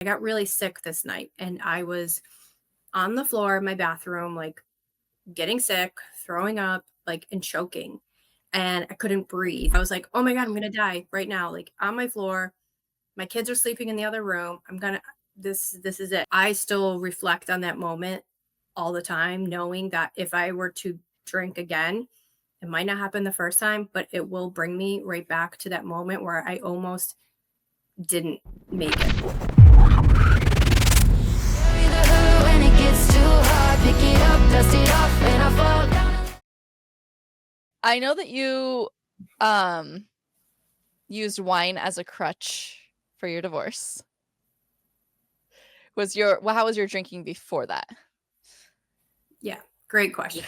I got really sick this night and I was on the floor of my bathroom, like getting sick, throwing up, like, and choking. And I couldn't breathe. I was like, oh my God, I'm going to die right now. Like on my floor. My kids are sleeping in the other room. This is it. I still reflect on that moment all the time, knowing that if I were to drink again, it might not happen the first time, but it will bring me right back to that moment where I almost didn't make it. I know that you um used wine as a crutch for your divorce. How was your drinking before that? Yeah, great question.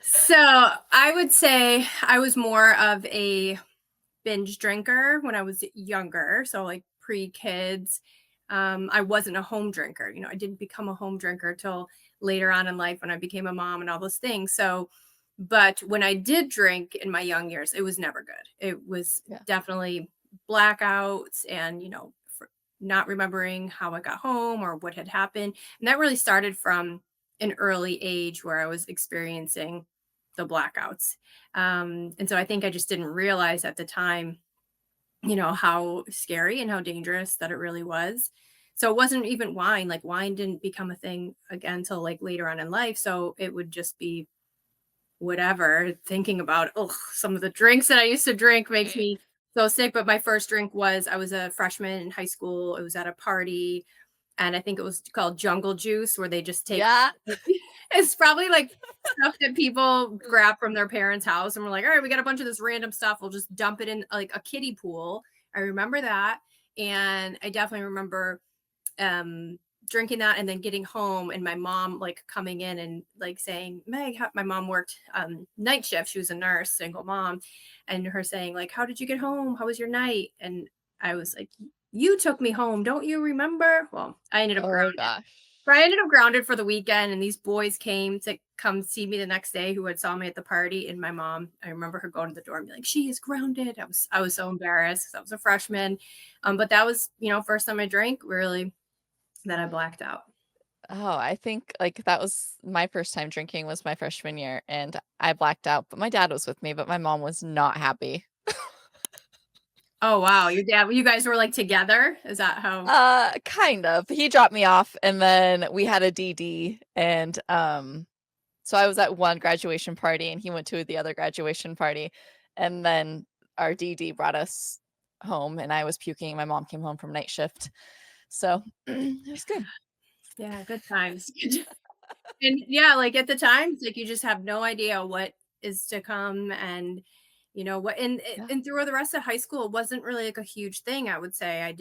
So I would say I was more of a binge drinker when I was younger. So like pre-kids. I wasn't a home drinker. I didn't become a home drinker till later on in life when I became a mom and all those things. So, but when I did drink in my young years, it was never good. It was Yeah. definitely blackouts and, not remembering how I got home or what had happened. And that really started from an early age where I was experiencing the blackouts. And so I think I just didn't realize at the time, how scary and how dangerous that it really was. So it wasn't even wine. Like wine didn't become a thing again until like later on in life. So it would just be whatever. Thinking about some of the drinks that I used to drink makes me so sick. But my first drink was I was a freshman in high school. It was at a party, and I think it was called Jungle Juice, where they just take Yeah. it's probably like stuff that people grab from their parents' house and we're like, all right, we got a bunch of this random stuff. We'll just dump it in like a kiddie pool. I remember that. And I definitely remember um drinking that and then getting home and my mom like coming in and like saying, Meg, my mom worked night shift. She was a nurse, single mom, and her saying, like, how did you get home? How was your night? And I was like, you took me home. Don't you remember? Well, I ended up Oh grounded. gosh. But I ended up grounded for the weekend, and these boys came to come see me the next day who had saw me at the party. And my mom, I remember her going to the door and be like, "She is grounded." I was so embarrassed because I was a freshman, but that was first time I drank really that I blacked out. Oh, I think, like, that was my first time drinking was my freshman year, and I blacked out, but my dad was with me, but my mom was not happy. Oh wow, you guys were like together? Is that how? Kind of. He dropped me off, and then we had a DD, and, so I was at one graduation party, and he went to the other graduation party, and then our DD brought us home, and I was puking, my mom came home from night shift, so it was good. Yeah, good times. And yeah, like at the time, it's like you just have no idea what is to come and what Yeah. and through the rest of high school it wasn't really like a huge thing, I would say.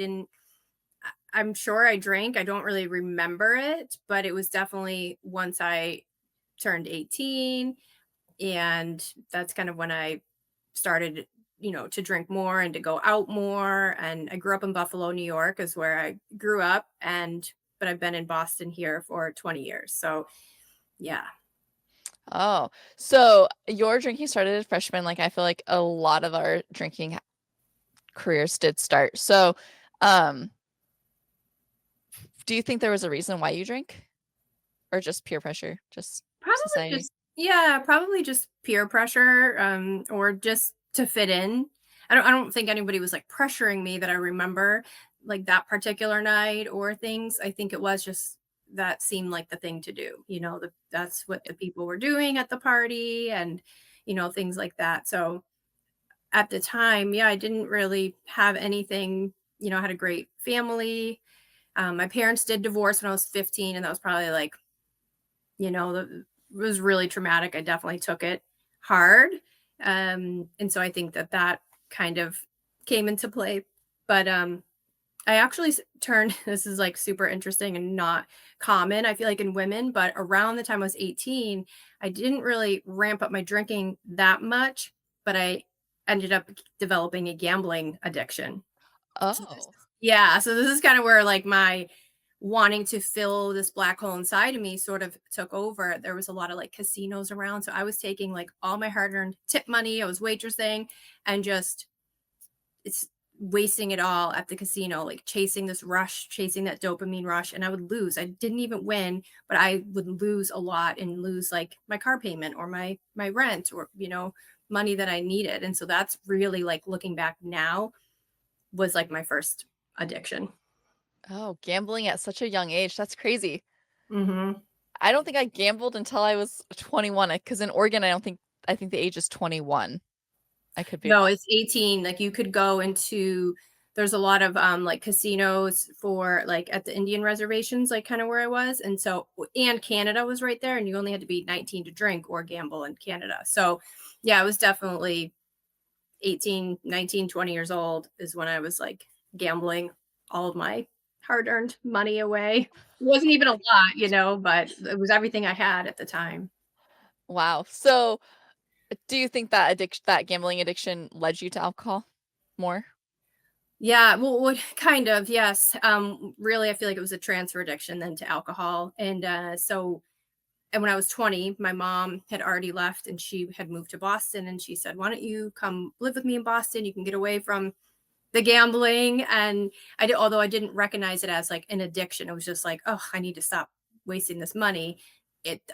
I'm sure I drank. I don't really remember it, but it was definitely once I turned 18, and that's kind of when I started, to drink more and to go out more. And I grew up in Buffalo, New York is where I grew up, and but I've been in Boston here for 20 years. So, yeah. Oh, so your drinking started as freshman, like, I feel like a lot of our drinking careers did start. So, um, do you think there was a reason why you drink? Or just peer pressure? Just Probably society? just yeah, probably just peer pressure, or just to fit in. I don't think anybody was like pressuring me that I remember like that particular night or things. I think it was just that seemed like the thing to do. That's what the people were doing at the party and things like that. So at the time, yeah, I didn't really have anything, I had a great family. My parents did divorce when I was 15, and that was probably like it was really traumatic. I definitely took it hard. And so I think that that kind of came into play. But I actually turned, this is like super interesting and not common, I feel like in women, but around the time I was 18, I didn't really ramp up my drinking that much, but I ended up developing a gambling addiction. So Oh. yeah, so this is kind of where like my wanting to fill this black hole inside of me sort of took over. There was a lot of like casinos around, so I was taking like all my hard-earned tip money. I was waitressing and just it's wasting it all at the casino, like chasing this rush, chasing that dopamine rush, and I would lose. I didn't even win, but I would lose a lot and lose like my car payment or my rent or money that I needed. And so that's really like looking back now was like my first addiction. Oh, gambling at such a young age, that's crazy. Mhm. I don't think I gambled until I was 21, because in Oregon, I think the age is 21. I could be No, wrong. it's 18. Like you could go into there's a lot of like casinos for like at the Indian reservations, like kind of where I was. And so and Canada was right there, and you only had to be 19 to drink or gamble in Canada. So yeah, it was definitely 18, 19, 20 years old is when I was like gambling all of my hard-earned money away. It wasn't even a lot, but it was everything I had at the time. Wow. So, do you think that gambling addiction led you to alcohol more? Yeah, well, what kind of, yes. Really, I feel like it was a transfer addiction then to alcohol. And when I was 20, my mom had already left and she had moved to Boston. And she said, "Why don't you come live with me in Boston? You can get away from the gambling." And although I didn't recognize it as like an addiction, it was just like, oh, I need to stop wasting this money.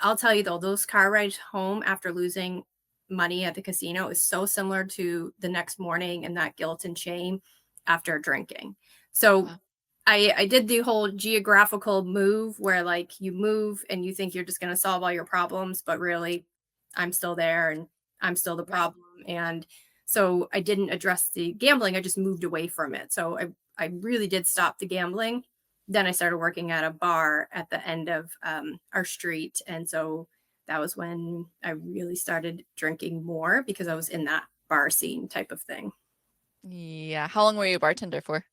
I'll tell you though, those car rides home after losing money at the casino is so similar to the next morning and that guilt and shame after drinking. So Wow. I did the whole geographical move where like you move and you think you're just going to solve all your problems, but really I'm still there and I'm still the Right. problem. And so I didn't address the gambling. I just moved away from it. So I really did stop the gambling. Then I started working at a bar at the end of our street. And so that was when I really started drinking more because I was in that bar scene type of thing. Yeah. How long were you a bartender for?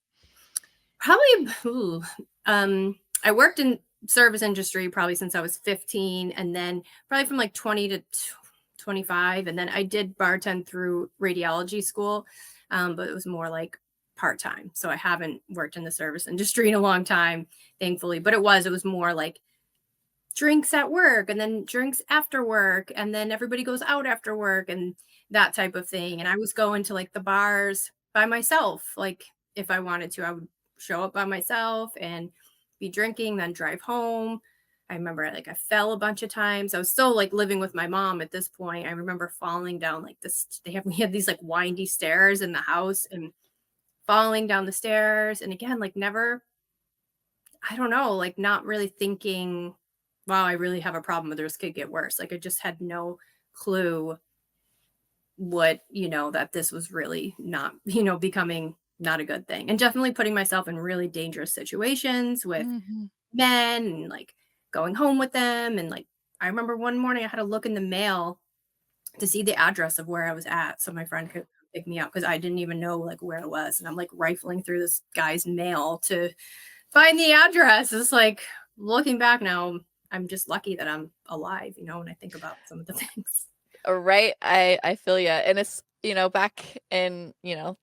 Probably, I worked in service industry probably since I was 15, and then probably from like 20 to 25, and then I did bartend through radiology school, but it was more like part-time. So I haven't worked in the service industry in a long time, thankfully, but it was more like drinks at work and then drinks after work and then everybody goes out after work and that type of thing. And I was going to like the bars by myself. Like if I wanted to, I would show up by myself and be drinking, then drive home. I remember like I fell a bunch of times. I was still like living with my mom at this point. I remember falling down like this. We had these like windy stairs in the house and falling down the stairs. And again, like never, I don't know, like not really thinking, wow, I really have a problem with this could get worse. Like I just had no clue that this was really not, becoming not a good thing. And definitely putting myself in really dangerous situations with Mhm. men and like going home with them. And like I remember one morning I had to look in the mail to see the address of where I was at so my friend could pick me up because I didn't even know like where it was. And I'm like rifling through this guy's mail to find the address. It's like looking back now, I'm just lucky that I'm alive, when I think about some of the things. Right, I feel ya, and it's back in,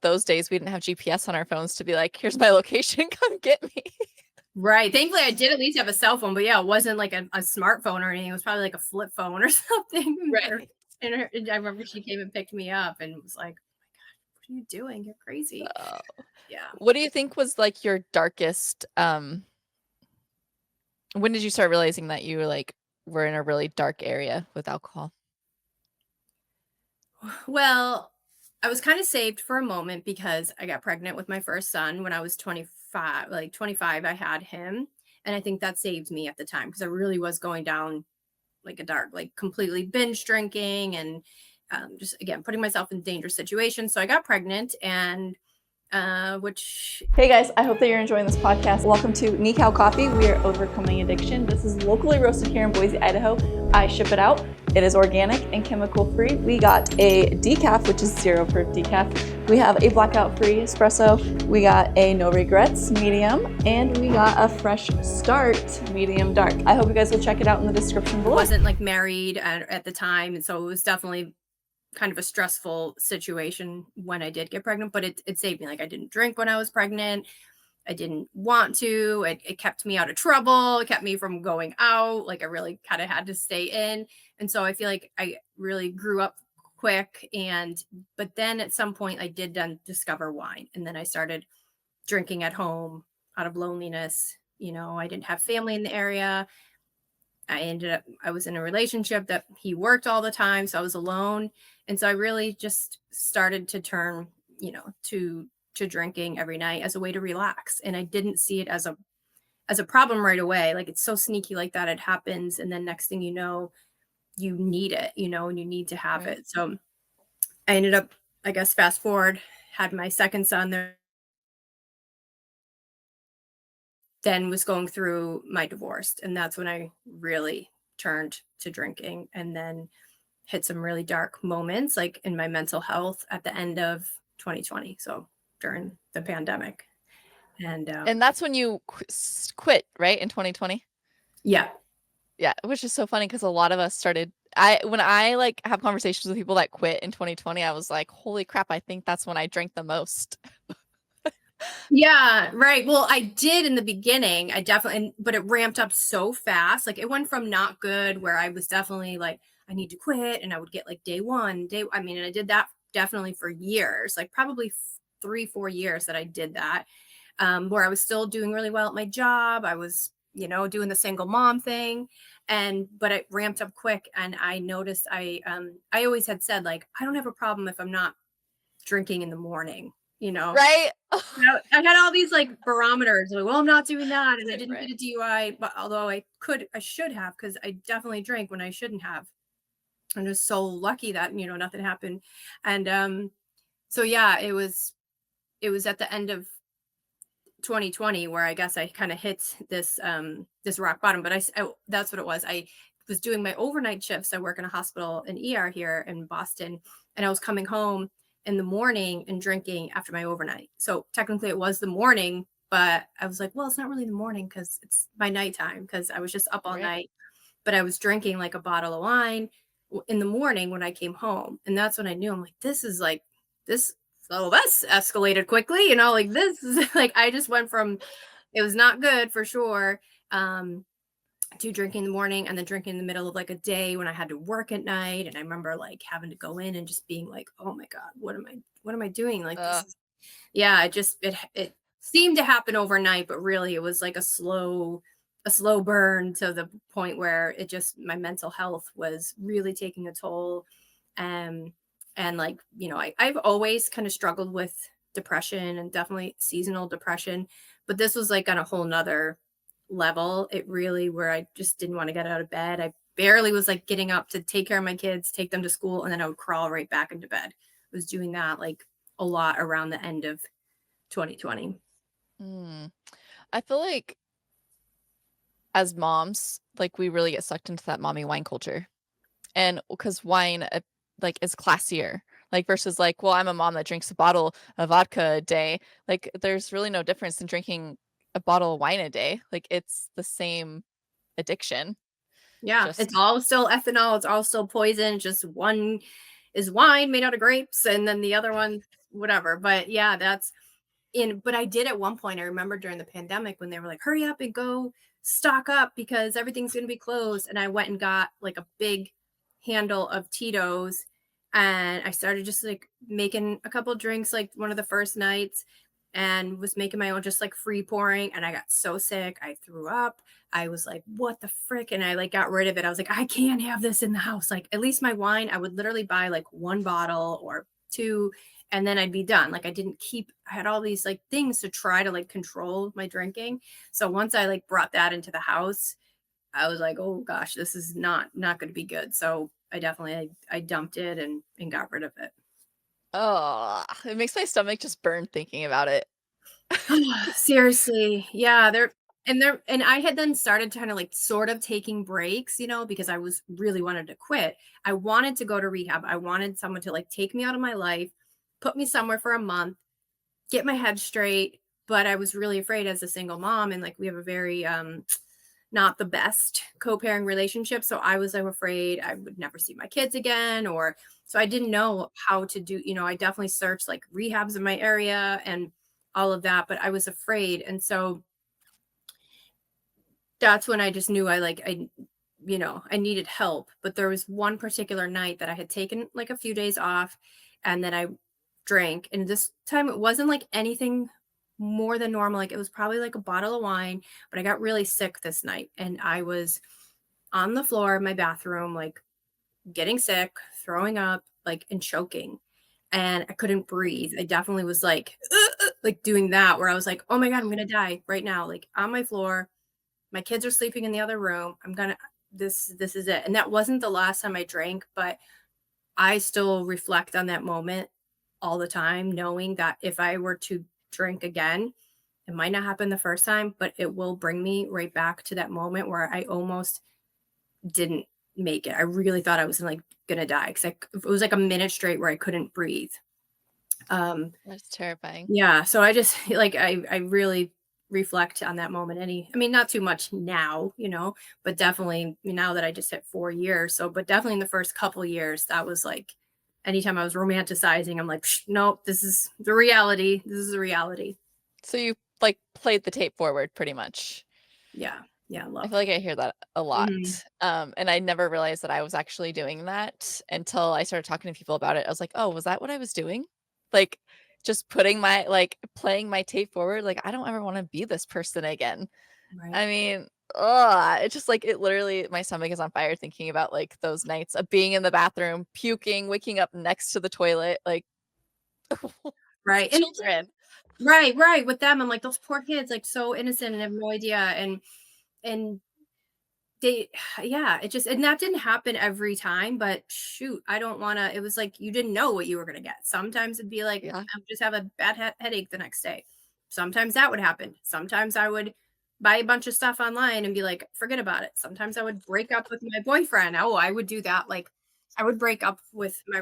those days, we didn't have GPS on our phones to be like, "Here's my location, come get me." Right. Thankfully, I did at least have a cell phone, but yeah, it wasn't like a smartphone or anything. It was probably like a flip phone or something. Right. And I remember she came and picked me up and was like, "What are you doing? You're crazy." Oh. Yeah. What do you think was, like, your darkest, when did you start realizing that you, like, were in a really dark area with alcohol? Well, I was kind of saved for a moment because I got pregnant with my first son when I was 25, like 25, I had him. And I think that saved me at the time because I really was going down like a dark, like completely binge drinking and just again putting myself in dangerous situations. So I got pregnant, and which Hey guys, I hope that you're enjoying this podcast. Welcome to Nicow Coffee. We are overcoming addiction. This is locally roasted here in Boise, Idaho. I ship it out. It is organic and chemical free. We got a decaf, which is 0 proof decaf. We have a blackout free espresso. We got a no regrets medium, and we got a fresh start medium dark. I hope you guys will check it out in the description below. wasn't like married at the time, and so it was definitely kind of a stressful situation when I did get pregnant, but it saved me. Like I didn't drink when I was pregnant. I didn't want to. It kept me out of trouble. It kept me from going out. Like I really kind of had to stay in. And so I feel like I really grew up quick. But then at some point I did then discover wine. And then I started drinking at home out of loneliness. I didn't have family in the area. I was in a relationship that he worked all the time. So I was alone. And so I really just started to turn, to drinking every night as a way to relax. And I didn't see it as a problem right away. Like it's so sneaky like that. It happens. And then next thing you know, you need it, and you need to have Right. it. So I ended up, I guess, fast forward, had my second son there, then was going through my divorce. And that's when I really turned to drinking and then hit some really dark moments, like in my mental health at the end of 2020. So during the pandemic. And And that's when you quit, right? In 2020? yeah. Yeah, which is so funny because a lot of us started when I, like, have conversations with people that quit in 2020, I was like, "Holy crap, I think that's when I drank the most." Yeah, right. Well, I did in the beginning. I definitely, but it ramped up so fast. Like it went from not good, where I was definitely like, I need to quit. And I would get like day one, I mean, and I did that definitely for years, like probably 3, 4 years that I did that, where I was still doing really well at my job. I was, doing the single mom thing. But it ramped up quick. And I noticed I always had said, like, I don't have a problem if I'm not drinking in the morning, you know? Right? I had all these like barometers, like, well, I'm not doing that, and I didn't Right. get a DUI, but although I should have, because I definitely drank when I shouldn't have. I'm just so lucky that nothing happened, and so yeah, it was at the end of 2020 where I guess I kind of hit this rock bottom. But that's what it was. I was doing my overnight shifts. I work in a hospital in ER here in Boston, and I was coming home in the morning and drinking after my overnight. So technically it was the morning, but I was like, well, it's not really the morning because it's my nighttime, because I was just up all Right. night. But I was drinking like a bottle of wine in the morning when I came home. And that's when I knew, I'm like, this is like this. So that's escalated quickly, like this is like, I just went from, it was not good for sure, um, to drinking in the morning and then drinking in the middle of like a day when I had to work at night. And I remember like having to go in and just being like, oh my God, what am I doing? Like this Ugh. is, yeah, it seemed to happen overnight, but really it was like a slow burn to the point where it just, my mental health was really taking a toll. Um and like, I've always kind of struggled with depression and definitely seasonal depression, but this was like on a whole nother level. It really, where I just didn't want to get out of bed. I barely was like getting up to take care of my kids, take them to school, and then I would crawl right back into bed. I was doing that like a lot around the end of 2020. Mm. I feel like as moms, like, we really get sucked into that mommy wine culture. And because wine, like, is classier, like, versus, like, well, I'm a mom that drinks a bottle of vodka a day. Like, there's really no difference in drinking a bottle of wine a day. Like, it's the same addiction, Yeah, it's just all still ethanol, it's all still poison, just one is wine made out of grapes and then the other one whatever. But yeah, but I did at one point, I remember during the pandemic when they were like, hurry up and go stock up because everything's going to be closed. And I went and got like a big handle of Tito's, and I started just like making a couple drinks like one of the first nights, and was making my own, just like free pouring. And I got so sick. I threw up. I was like, what the frick? And I like got rid of it. I was like, I can't have this in the house. Like, at least my wine, I would literally buy like one bottle or two, and then I'd be done. Like, I had all these like things to try to like control my drinking. So once I like brought that into the house, I was like, oh gosh, this is not going to be good. So I dumped it and got rid of it. oh, it makes my stomach just burn thinking about it. Seriously. Yeah, and I had then started kind of like sort of taking breaks, because I was really wanted to quit. I wanted to go to rehab. I wanted someone to like take me out of my life, put me somewhere for a month, get my head straight. But I was really afraid as a single mom, and like we have a very not the best co-parenting relationship. So I was, afraid I would never see my kids again, or so I didn't know how to do, I definitely searched like rehabs in my area and all of that, but I was afraid. And so that's when I just knew I I needed help. But there was one particular night that I had taken like a few days off and then I drank. And this time it wasn't like anything more than normal. Like it was probably like a bottle of wine, but I got really sick this night and I was on the floor of my bathroom, like getting sick, throwing up, like and choking. And I couldn't breathe. I definitely was like doing that where I was like, oh my God, I'm gonna die right now. Like on my floor, my kids are sleeping in the other room. This is it. And that wasn't the last time I drank, but I still reflect on that moment all the time, knowing that if I were to drink again, it might not happen the first time, but it will bring me right back to that moment where I almost didn't make it. I really thought I was like gonna die because it was like a minute straight where I couldn't breathe. That's terrifying. Yeah, so I just like I really reflect on that moment. I mean, not too much now, but definitely now that I just hit 4 years. So, but definitely in the first couple years, that was like anytime I was romanticizing, I'm like, nope, this is the reality. This is the reality. So you like played the tape forward pretty much. Yeah, yeah, I love. feel like I hear that a lot. Mhm. And I never realized that I was actually doing that until I started talking to people about it. I was like, "Oh, was that what I was doing?" Like, just playing my tape forward, like, I don't ever wanna be this person again. Right. I mean, ugh, it's just like it literally my stomach is on fire thinking about, like, those nights of being in the bathroom, puking, waking up next to the toilet, like, Right. And children. right, right. With them, I'm like, those poor kids, like so innocent and have no idea. And they yeah, it just and that didn't happen every time, but shoot, I don't wanna it was like you didn't know what you were gonna get. Sometimes it'd be like, Yeah. I would just have a bad headache the next day. Sometimes that would happen. Sometimes I would buy a bunch of stuff online and be like, forget about it. Sometimes I would break up with my boyfriend. Oh, I would do that. Like I would break up with I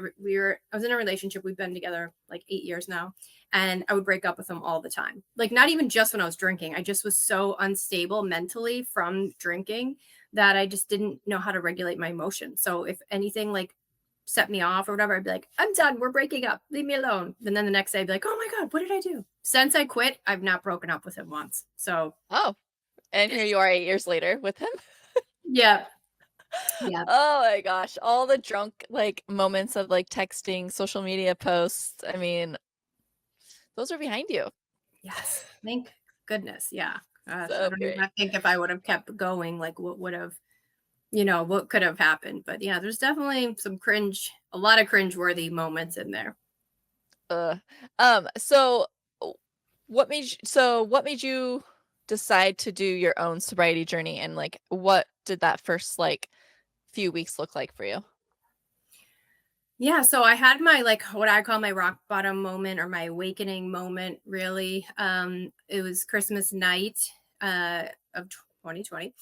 was in a relationship, we've been together like 8 years now. And I would break up with him all the time. Like not even just when I was drinking. I just was so unstable mentally from drinking that I just didn't know how to regulate my emotions. So if anything like set me off or whatever, I'd be like, I'm done. We're breaking up. Leave me alone. And then the next day I'd be like, oh my God, what did I do? Since I quit, I've not broken up with him once. So Oh, and here you are 8 years later with him. yeah. Yeah. Oh my gosh, all the drunk, like, moments of, like, texting, social media posts, I mean, those are behind you. Yes. Thank goodness. Yeah. Gosh, I So don't great. even think if I would have kept going, like what would have, what could have happened. But yeah, there's definitely a lot of cringe worthy moments in there. Ugh. So w what made you decide to do your own sobriety journey, and, like, what did that first, like, few weeks look like for you? Yeah, so I had my like what I call my rock bottom moment or my awakening moment really. It was Christmas night of 2020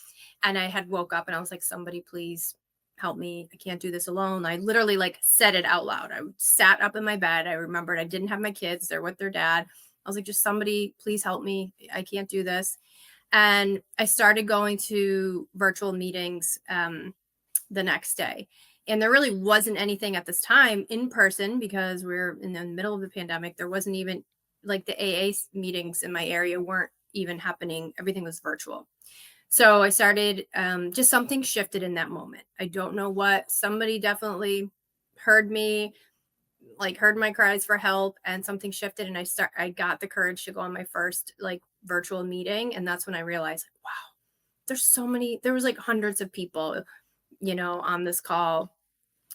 and I had woke up and I was like somebody please help me. I can't do this alone. I literally like said it out loud. I sat up in my bed. I remembered I didn't have my kids. They're with their dad. I was like just somebody please help me. I can't do this. And I started going to virtual meetings the next day. And there really wasn't anything at this time in person because we're in the middle of the pandemic. There wasn't even like the AA meetings in my area weren't even happening. Everything was virtual. So I started, just something shifted in that moment. I don't know what. Somebody definitely heard me, like heard my cries for help, and something shifted. And I got the courage to go on my first like virtual meeting, and that's when I realized, like, wow, there's so many. There was like hundreds of people, on this call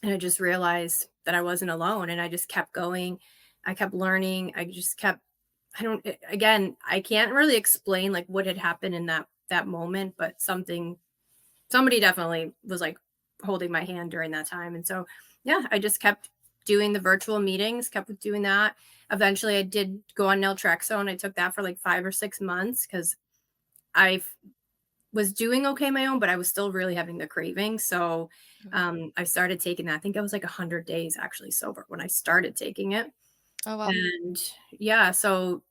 and I just realized that I wasn't alone and I just kept going. I kept learning. I just kept I don't again, I can't really explain like what had happened in that moment, but somebody definitely was like holding my hand during that time. And so yeah, I just kept doing the virtual meetings, kept doing that. Eventually I did go on naltrexone. I took that for like 5 or 6 months cuz I was doing okay my own, but I was still really having the craving. So Mhm. I started taking that. I think I was like 100 days actually sober when I started taking it. Oh, wow. And yeah, so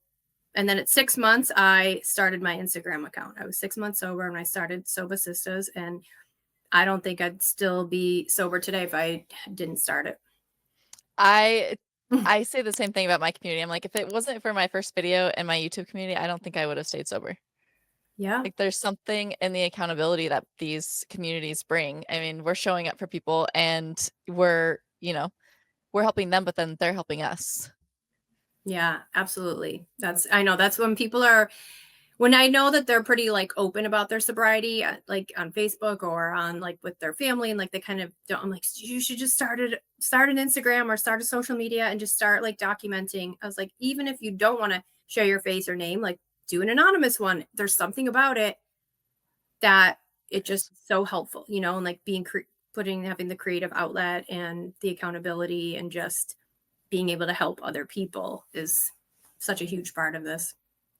and then at 6 months, I started my Instagram account. I was 6 months sober and I started Soba Sisters. And I don't think I'd still be sober today if I didn't start it. I I say the same thing about my community. I'm like, if it wasn't for my first video and my YouTube community, I don't think I would have stayed sober. Yeah. Like there's something in the accountability that these communities bring. I mean, we're showing up for people and we're helping them, but then they're helping us. Yeah, absolutely. I know that's when I know that they're pretty like open about their sobriety, like on Facebook or on like with their family, and like they kind of don't, I'm like, you should just start an Instagram or start a social media and just start like documenting. I was like, even if you don't want to share your face or name, like do an anonymous one. There's something about it that it just Yes. so helpful, and like having the creative outlet and the accountability and just being able to help other people is such a huge part of this.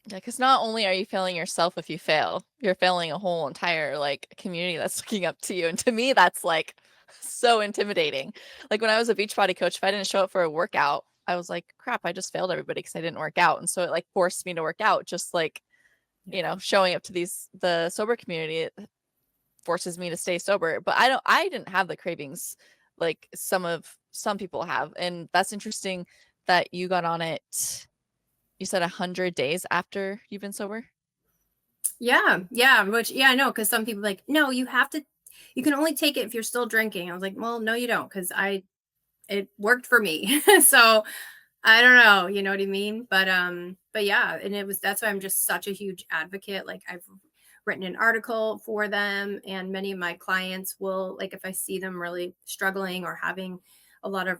Yeah, because not only are you failing yourself if you fail, you're failing a whole entire like community that's looking up to you. And to me, that's like so intimidating. Like when I was a beach body coach, if I didn't show up for a workout, I was like, crap, I just failed everybody because I didn't work out. And so it like forced me to work out, just like, Yeah. showing up to the sober community, it forces me to stay sober. But I didn't have the cravings like some people have. And that's interesting that you got on it. You said 100 days after you've been sober? Yeah, yeah, which yeah, I know because some people like, no, you can only take it if you're still drinking. I was like, well, no, you don't, because it worked for me. So I don't know, you know what I mean? But yeah, and that's why I'm just such a huge advocate. Like I've written an article for them, and many of my clients will, like, if I see them really struggling or having a lot of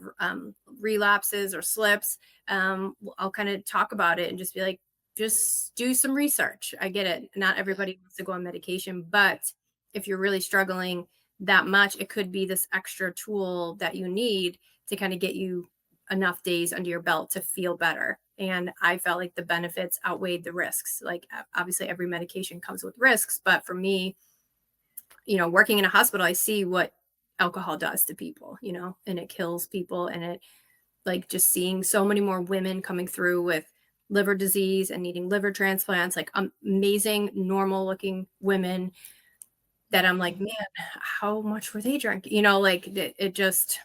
relapses or slips, I'll kind of talk about it and just be like, just do some research. I get it. Not everybody wants to go on medication, but if you're really struggling that much, it could be this extra tool that you need to kind of get you enough days under your belt to feel better. And I felt like the benefits outweighed the risks. Like obviously every medication comes with risks, but for me, working in a hospital, I see what alcohol does to people, and it kills people. And it, like, just seeing so many more women coming through with liver disease and needing liver transplants, like amazing, normal looking women that I'm like, Mhm. man, how much were they drinking? Like it just,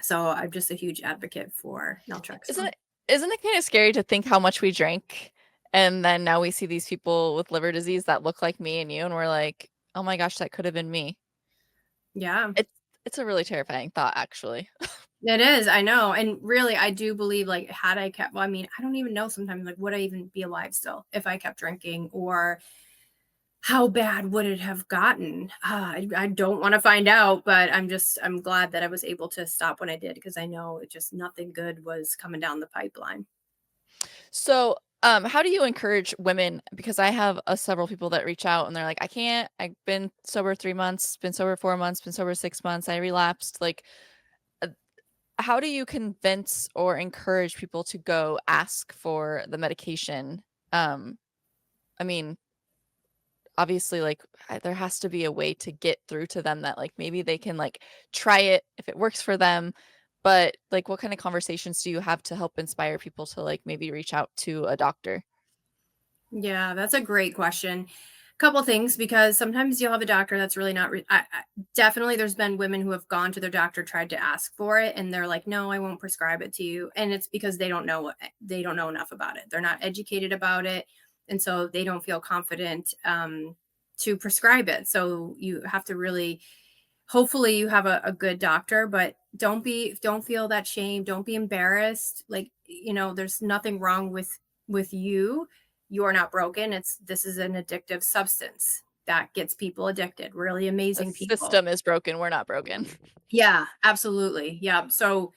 so I'm just a huge advocate for Isn't naltrexone. it isn't it kind of scary to think how much we drank and then now we see these people with liver disease that look like me and you and we're like, "Oh my gosh, that could have been me." Yeah. It's it's a really terrifying thought actually. It is, I know, and really, I do believe, like, had I kept well, I mean, I don't even know sometimes, like, would I even be alive still if I kept drinking, or how bad would it have gotten? I don't wanna find out, but I'm glad that I was able to stop when I did because I know it just nothing good was coming down the pipeline. So, how do you encourage women? Because I have several people that reach out and they're like, I can't, I've been sober 3 months, been sober 4 months, been sober 6 months, I relapsed. Like, uh, how do you convince or encourage people to go ask for the medication? Um, I mean, obviously, like, there has to be a way to get through to them that, like, maybe they can, like, try it if it works for them. But, like, what kind of conversations do you have to help inspire people to, like, maybe reach out to a doctor? Yeah, that's a great question. Couple things, because sometimes you'll have a doctor that's really not. Definitely, there's been women who have gone to their doctor, tried to ask for it, and they're like, "No, I won't prescribe it to you." And it's because they don't know enough about it. They're not educated about it, and so they don't feel confident to prescribe it. So you have to really, hopefully, you have a good doctor, but don't feel that shame. Don't be embarrassed. Like, there's nothing wrong with you. You're not broken. This is an addictive substance that gets people addicted, really The amazing people. system is broken, we're not broken. Yeah, absolutely. Yeah. So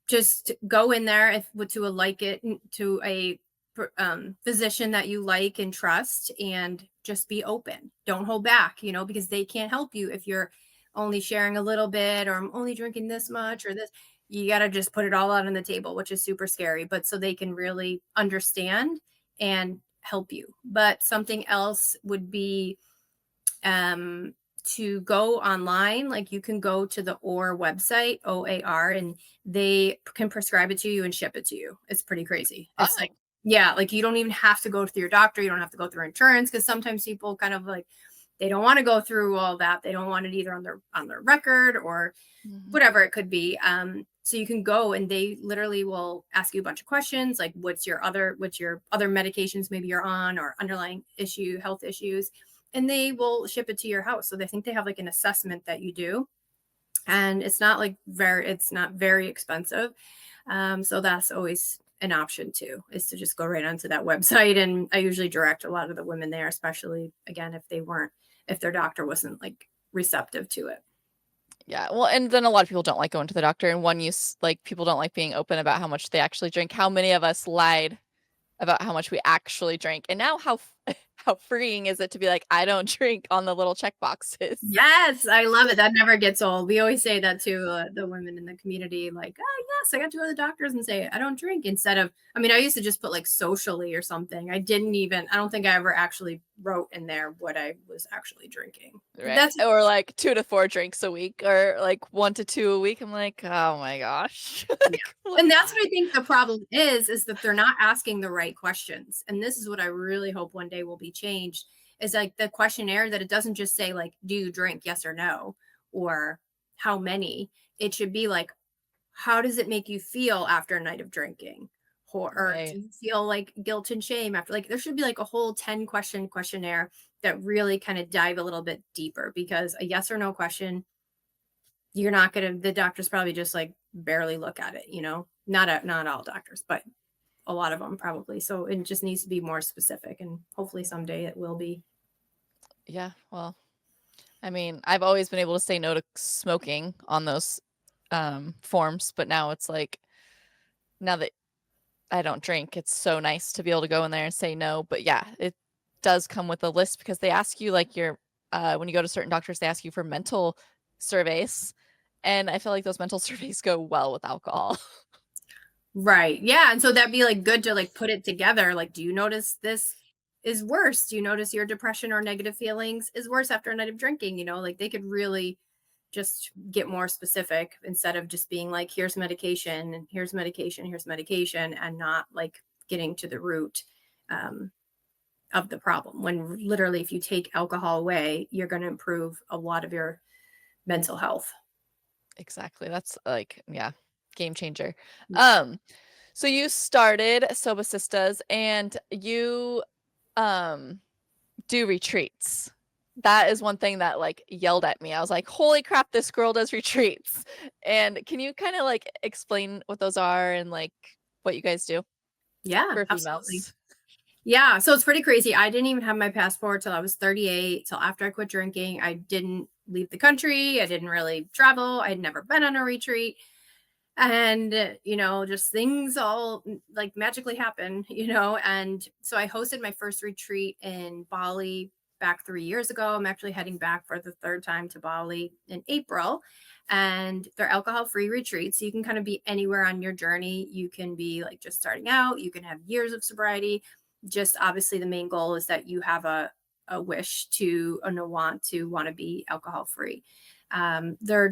just go in there to a physician that you like and trust, and just be open. Don't hold back, because they can't help you if you're only sharing a little bit, or I'm only drinking this much or this. You got to just put it all out on the table, which is super scary, but so they can really understand and help you. But something else would be um, to go online. Like, you can go to the OR website, OAR, and they can prescribe it to you and ship it to you. It's pretty crazy. It's Oh. like, yeah, like you don't even have to go through your doctor. You don't have to go through insurance, because sometimes people kind of like, they don't want to go through all that. They don't want it either on their record or Mhm. whatever it could be. So you can go and they literally will ask you a bunch of questions like what's your other medications maybe you're on or underlying health issues, and they will ship it to your house. So they think they have like an assessment that you do, and it's not very expensive. So that's always an option too, is to just go right onto that website. And I usually direct a lot of the women there, especially again if their doctor wasn't like receptive to it. Yeah, well, and then a lot of people don't like going to the doctor, and like, people don't like being open about how much they actually drink. How many of us lied about how much we actually drank, and now how how freeing is it to be like, "I don't drink," on the little check boxes. Yes, I love it. That never gets old. We always say that to the women in the community, like, "Oh, yes, I got to go to the doctors and say I don't drink." Instead of, I mean, I used to just put like socially or something. I don't think I ever actually wrote in there what I was actually drinking. Right, That's or, like, 2 to 4 drinks a week, or, like, 1 to 2 a week. I'm like, "Oh my gosh." Yeah. Like, And why? that's what I think the problem is that they're not asking the right questions. And this is what I really hope one day will be changed, is like the questionnaire, that it doesn't just say like, do you drink? Yes or no, or how many. It should be like, how does it make you feel after a night of drinking? Or do Right, you feel like guilt and shame after, like, there should be like a whole 10 question questionnaire that really kind of dive a little bit deeper, because a yes or no question, you're not gonna the doctors probably just like barely look at it, you know? Not all doctors, but a lot of them probably. So it just needs to be more specific, and hopefully someday it will be. yeah, well, I mean, I've always been able to say no to smoking on those, forms, but now it's like, now that I don't drink, it's so nice to be able to go in there and say no. But yeah, it does come with a list, because they ask you like when you go to certain doctors, they ask you for mental surveys. And I feel like those mental surveys go well with alcohol. Right. Yeah. And so that'd be like good to like put it together. Like, do you notice this is worse? Do you notice your depression or negative feelings is worse after a night of drinking? You know, like they could really just get more specific instead of just being like, here's medication and here's medication, here's medication, and not like getting to the root um, of the problem. When literally, if you take alcohol away, you're going to improve a lot of your mental health. Exactly. That's like, yeah, game changer. Yeah. Um, so you started Soba Sistas, and you um do retreats. That is one thing that, like, yelled at me. I was like, "Holy crap, this girl does retreats." And can you kinda, like, explain what those are and, like, what you guys do Yeah, for absolutely. females? Yeah, so it's pretty crazy. I didn't even have my passport till I was 38, till after I quit drinking. I didn't leave the country. I didn't really travel. I'd never been on a retreat. And, just things all like magically happen, And so I hosted my first retreat in Bali back 3 years ago. I'm actually heading back for the third time to Bali in April. And they're alcohol free retreats. So you can kind of be anywhere on your journey. You can be like just starting out, you can have years of sobriety. Just obviously, the main goal is that you have a wish to and a want to be alcohol free. They're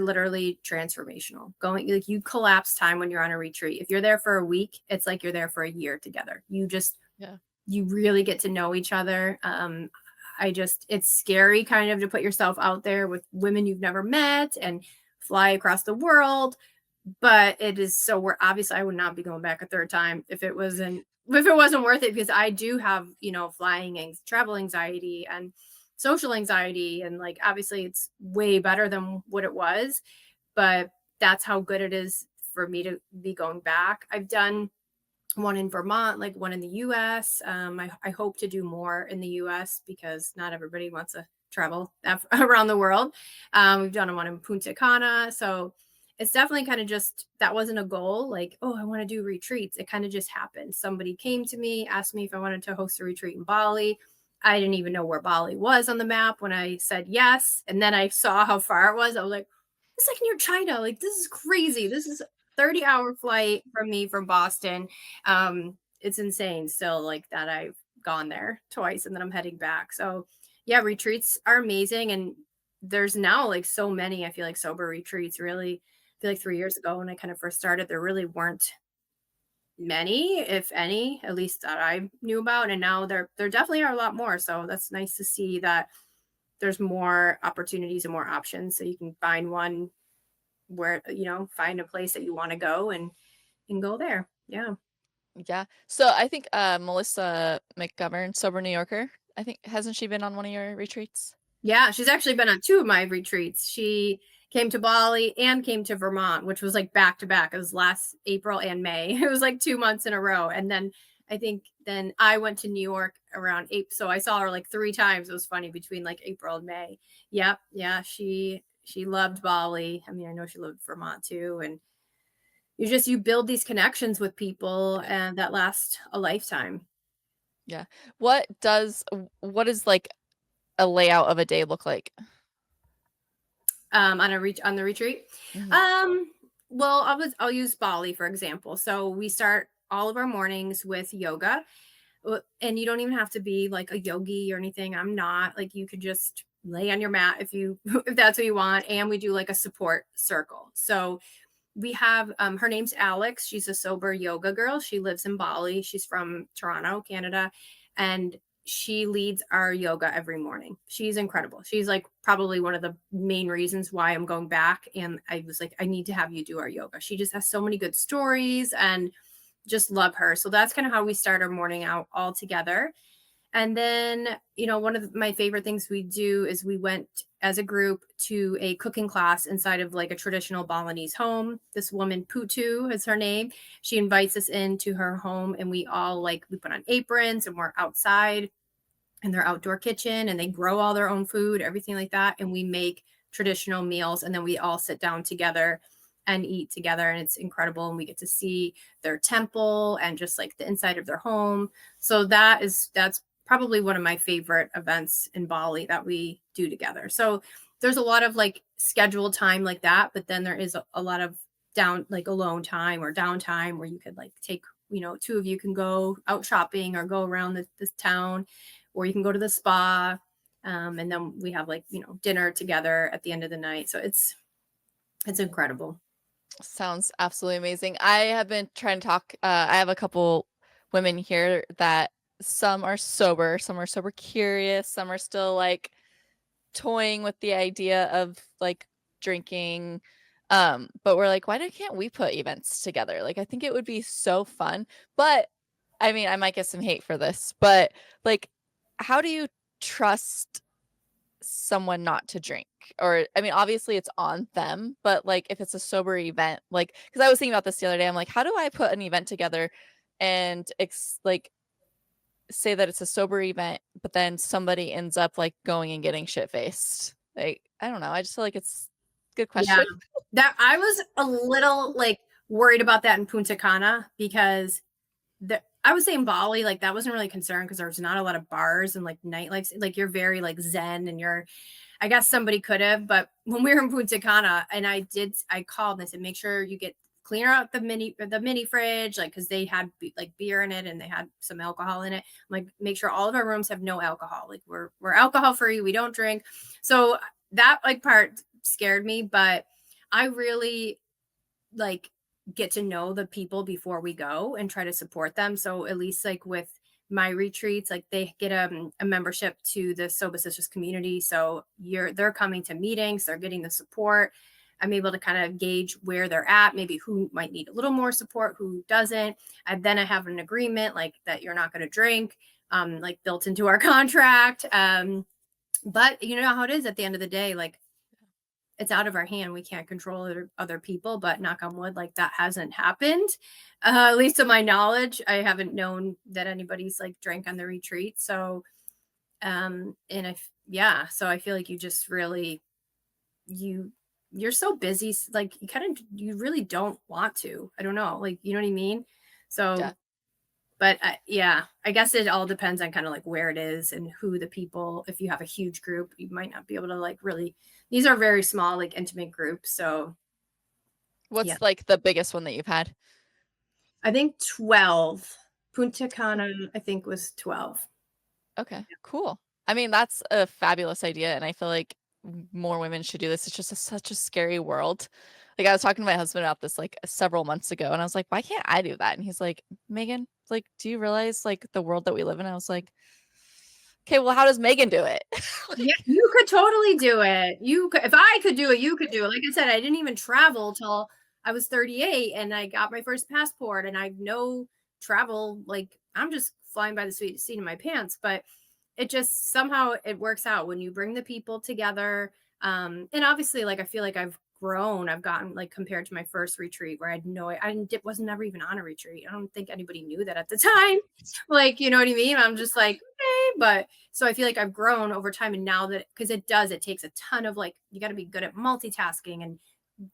literally transformational. Going like you collapse time when you're on a retreat. If you're there for a week, it's like you're there for a year together. Yeah. You really get to know each other. It's scary kind of to put yourself out there with women you've never met and fly across the world, but it is so we're obviously I would not be going back a third time if it wasn't worth it, because I do have, travel anxiety and social anxiety, and like obviously it's way better than what it was, but that's how good it is for me to be going back. I've done one in Vermont, like one in the US. I hope to do more in the US because not everybody wants to travel around the world. We've done one in Punta Cana. So it's definitely kind of just that wasn't a goal. Like, oh, I want to do retreats. It kind of just happened. Somebody came to me, asked me if I wanted to host a retreat in Bali. I didn't even know where Bali was on the map when I said yes. And then I saw how far it was. I was like, it's like near China. Like, this is crazy. This is 30-hour flight from me from Boston. It's insane still, like that I've gone there twice and then I'm heading back. So yeah, retreats are amazing. And there's now like so many, I feel like sober retreats really. I feel like 3 years ago when I kind of first started, there really weren't many, if any, at least that I knew about. And now there definitely are a lot more. So that's nice to see that there's more opportunities and more options. So you can find one where, find a place that you want to go and go there. Yeah. Yeah. So I think Melissa McGovern, Sober New Yorker, I think hasn't she been on one of your retreats? Yeah, she's actually been on 2 of my retreats. She came to Bali and came to Vermont, which was like back to back. It was last April and May. It was like 2 months in a row. And then I think then I went to New York around April. So I saw her like 3 times. It was funny between like April and May. Yep. Yeah. She loved Bali. I mean, I know she loved Vermont too. And you build these connections with people and that last a lifetime. Yeah. What is like a layout of a day look like? On the retreat. Mhm. Well, I'll use Bali for example. So we start all of our mornings with yoga. And you don't even have to be like a yogi or anything. I'm not. Like, you could just lay on your mat if you if that's what you want. And we do like a support circle. So we have her name's Alex. She's a sober yoga girl. She lives in Bali. She's from Toronto, Canada, and she leads our yoga every morning. She's incredible. She's like probably one of the main reasons why I'm going back. And I was like, I need to have you do our yoga. She just has so many good stories and just love her. So that's kind of how we start our morning out all together. And then, one of my favorite things we do is we went as a group to a cooking class inside of like a traditional Balinese home. This woman, Putu is her name. She invites us into her home and we all we put on aprons and we're outside in their outdoor kitchen and they grow all their own food, everything like that. And we make traditional meals and then we all sit down together and eat together. And it's incredible. And we get to see their temple and just like the inside of their home. So that's probably one of my favorite events in Bali that we do together. So there's a lot of like scheduled time like that, but then there is a lot of alone time or downtime where you could like take, 2 of you can go out shopping or go around this town, or you can go to the spa. And then we have dinner together at the end of the night. So it's incredible. Sounds absolutely amazing. I have been trying to talk. I have a couple women here that some are sober curious, some are still like toying with the idea of like drinking. But we're like, can't we put events together? Like, I think it would be so fun. But I mean, I might get some hate for this, but like, how do you trust someone not to drink? Or I mean, obviously it's on them, but like if it's a sober event, like because I was thinking about this the other day, I'm like, how do I put an event together and like say that it's a sober event, but then somebody ends up like going and getting shit faced? Like, I don't know. I just feel like it's a good Yeah, question. that I was a little like worried about that in Punta Cana because I would say in Bali, like that wasn't really a concern because there's not a lot of bars and like nightlife. Like you're very like zen and I guess somebody could have, but when we were in Punta Cana and I called and I said, make sure you clear out the mini fridge, like, cause they had like beer in it and they had some alcohol in it. I'm like, make sure all of our rooms have no alcohol. Like we're alcohol free. We don't drink. So that like part scared me, but I really like get to know the people before we go and try to support them. So at least like with my retreats, like they get a membership to the Soba Sisters community. So they're coming to meetings, they're getting the support. I'm able to kind of gauge where they're at, maybe who might need a little more support, who doesn't. And then I have an agreement like that you're not going to drink, like built into our contract. But you know how it is at the end of the day, like it's out of our hand. We can't control other people, but knock on wood, like that hasn't happened. At least to my knowledge, I haven't known that anybody's like drank on the retreat. So, so I feel like you just really, you're so busy. Like you really don't want to, I don't know, like, you know what I mean? So, Yeah. but yeah, I guess it all depends on kind of like where it is and who the people, if you have a huge group, you might not be able to like really, these are very small, like intimate groups. So What's yeah, like the biggest one that you've had? I think 12. Punta Cana, I think was 12. Okay, cool. I mean, that's a fabulous idea, and I feel like more women should do this. It's just such a scary world. Like I was talking to my husband about this like several months ago, and I was like, "Why can't I do that?" And he's like, "Megan, like, do you realize like the world that we live in?" I was like, Okay, well, how does Megan do it? Yeah, you could totally do it. You could, if I could do it, you could do it. Like I said, I didn't even travel till I was 38 and I got my first passport and I no travel. Like I'm just flying by the seat of my pants, but it just somehow it works out when you bring the people together. And obviously, like I feel like I've grown. I've gotten like compared to my first retreat where I had no, I didn't, wasn't never even on a retreat. I don't think anybody knew that at the time. Like, you know what I mean? I'm just like, okay, but so I feel like I've grown over time. And now that, because it takes a ton of like, you got to be good at multitasking and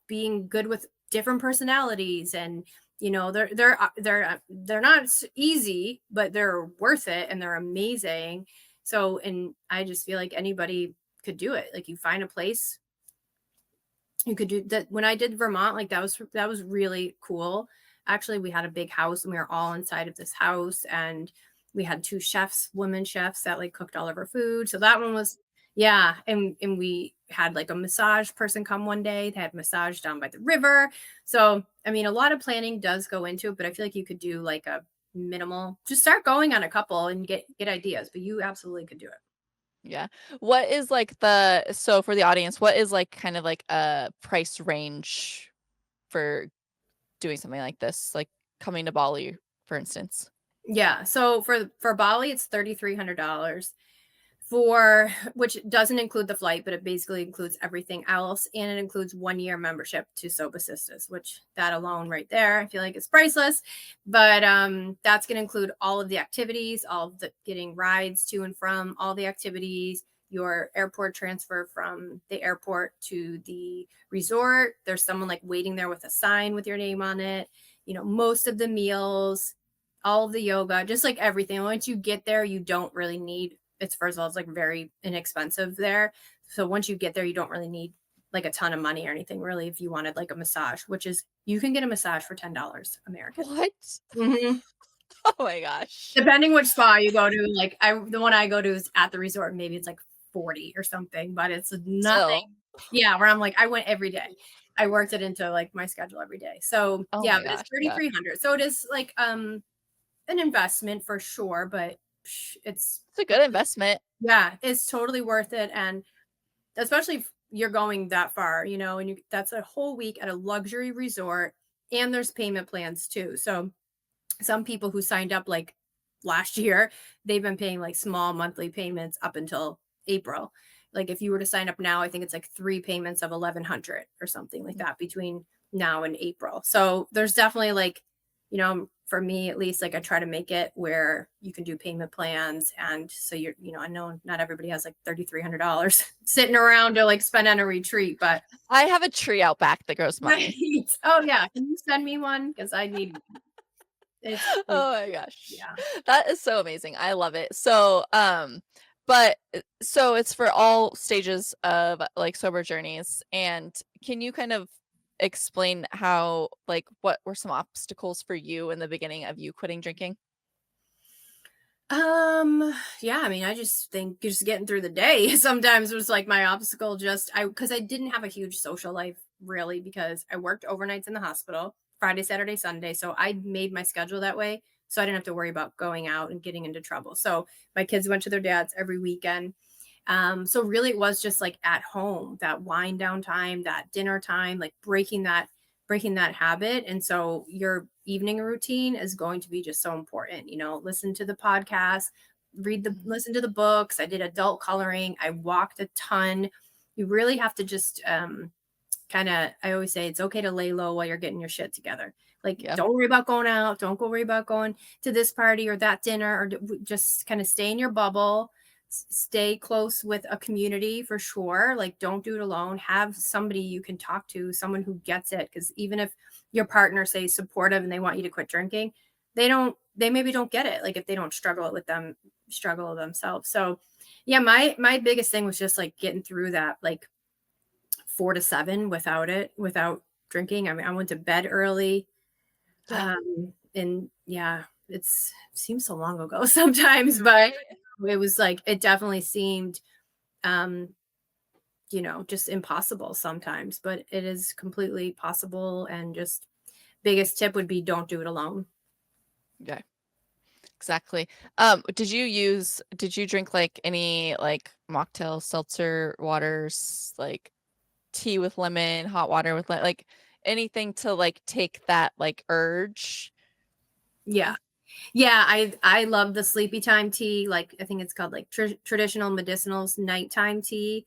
being good with different personalities. And, they're not easy, but they're worth it and they're amazing. So, and I just feel like anybody could do it. Like you find a place you could do that. When I did Vermont, like that was really cool. Actually, we had a big house and we were all inside of this house and we had two chefs, women chefs that like cooked all of our food. So that one was yeah, and we had like a massage person come one day. They had massage down by the river. So, I mean, a lot of planning does go into it, but I feel like you could do like a minimal, just start going on a couple and get ideas, but you absolutely could do it. Yeah. What is like the so for the audience, what is like kind of like a price range for doing something like this, like coming to Bali, for instance? Yeah. So for Bali, it's $3,300 for which doesn't include the flight, but it basically includes everything else, and it includes 1 year membership to Soba Sisters, which that alone right there, I feel like it's priceless. But that's going to include all of the activities, all of the getting rides to and from all the activities, your airport transfer from the airport to the resort. There's someone like waiting there with a sign with your name on it. Most of the meals, all of the yoga, just like everything. Once you get there, you don't really need it's first of all, it's like very inexpensive there. So once you get there, you don't really need like a ton of money or anything really if you wanted like a massage, which is you can get a massage for $10 American. What? hmm Oh my gosh. Depending which spa you go to, like the one I go to is at the resort, maybe it's like 40 or something, but it's Still. nothing. Yeah, where I'm like, I went every day. I worked it into like my schedule every day. So Oh yeah, my but it's gosh. Yeah. 3,300. So it is like an investment for sure, but it's It's a good investment. yeah, it's totally worth it. And especially if you're going that far, and that's a whole week at a luxury resort and there's payment plans too. So some people who signed up like last year, they've been paying like small monthly payments up until April. Like if you were to sign up now, I think it's like 3 payments of 1,100 or something like that between now and April. So there's definitely like, for me at least, like I try to make it where you can do payment plans. And so I know not everybody has like $3,300 sitting around to like spend on a retreat, but I have a tree out back that grows money. right. Oh yeah. Can you send me one? Because I need Oh my gosh. yeah. That is so amazing. I love it. So, but so it's for all stages of like sober journeys. And can you kind of explain how, like, what were some obstacles for you in the beginning of you quitting drinking? Yeah, I mean, I just think just getting through the day sometimes was like my obstacle. Because I didn't have a huge social life really because I worked overnights in the hospital, Friday, Saturday, Sunday. So I made my schedule that way. So I didn't have to worry about going out and getting into trouble. So my kids went to their dad's every weekend. So really it was just like at home, that wind down time, that dinner time, like breaking that habit. And so your evening routine is going to be just so important. Listen to the podcast, Mhm. listen to the books. I did adult coloring. I walked a ton. You really have to just kind of, I always say it's okay to lay low while you're getting your shit together. Like, Yeah. don't worry about going out. Don't go worry about going to this party or that dinner, or just kind of stay in your bubble. Stay close with a community for sure. Like, don't do it alone. Have somebody you can talk to, someone who gets it. Because even if your partner says supportive and they want you to quit drinking, they maybe don't get it. Like if they don't struggle themselves. So yeah, my biggest thing was just like getting through that, like 4 to 7 without drinking. I mean, I went to bed early. Yeah. And yeah, it seems so long ago sometimes, but Right? it was like, it definitely seemed, um, just impossible sometimes, but it is completely possible. And just biggest tip would be don't do it alone. Okay. exactly. Did you drink like any like mocktail, seltzer waters, like tea with lemon, hot water with like anything to like take that like urge Yeah. off? Yeah, I love the sleepy time tea, like, I think it's called, like, traditional medicinals nighttime tea,